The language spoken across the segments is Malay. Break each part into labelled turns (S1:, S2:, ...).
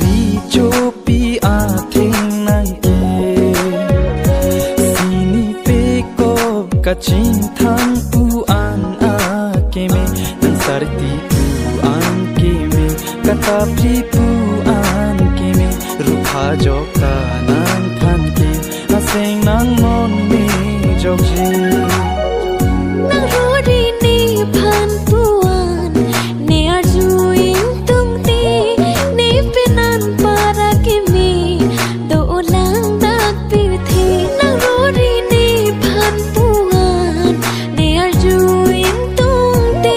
S1: ari chopi atheng nang ke sini pe ko kachin thang pu an a ke me nan sarti pu an ke me kata pri pu an ke me rupha jokta nan phan ke aseng nang mon me jokji
S2: nang rori ni phan pu an ne arjuin tung ti ne penan para ke me do lang dak pi thi nang rori ni phan pu an ne arjuin tung ti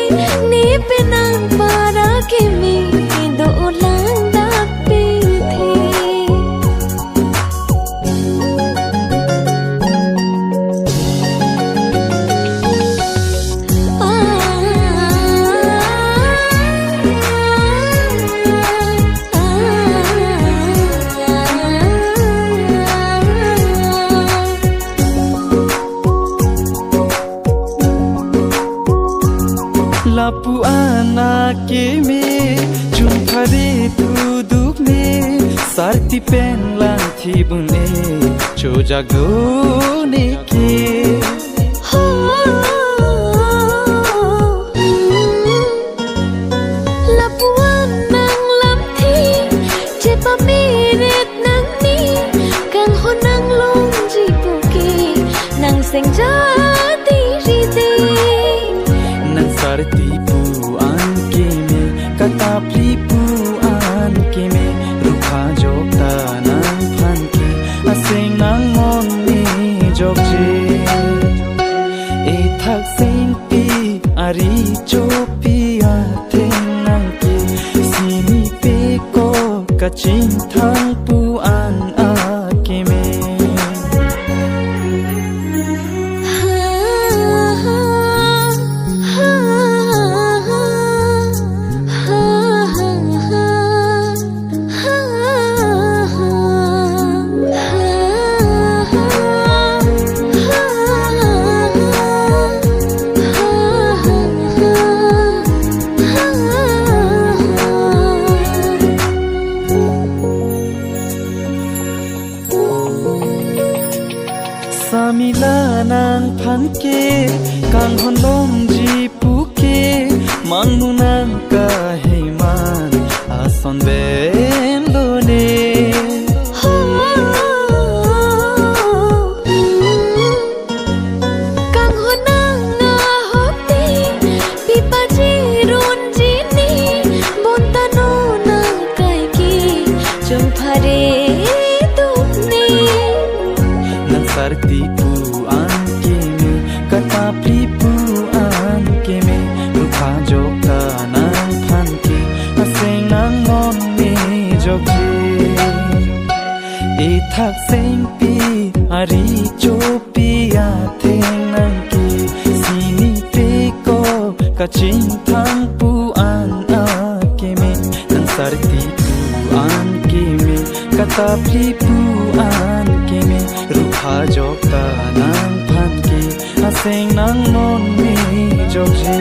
S2: ne penan para ke me do lang dak pi thi
S1: lapu ana ke me chum phare tu duk me sarti pen lang thi bune cho jago ne ke
S2: lapuan nang lam thi che pa meret nang ni kang ho nang long ji pu ke nang seng ja ti ri te
S1: nan sarti pu an ke me kata pri pu an ke me rukha jokta nang phan ke aseng nang mon me jokje e thak sing pi ari chopi atheng nang ke sini pe ko kachin thang pu an a ke me samila nang phan ke kang hon lom ji pu ke mangnu nang ka heiman ason ben lo ne
S2: kang ho nang na ho ti pi pa ji ron ji ni bon ta no nang kai ki chum phare tu ni
S1: nan sarti pu an ke me kata pri pu an ke me rukha jokta nang phan ke aseng nang mon me jokji e thak sing pi ari chopi atheng nang ke sini pe ko kachin thang pu an a ke me nan sarti pu an ke me kata pri pu an ke me rukha jokta nang phan ke aseng nang mon me jokji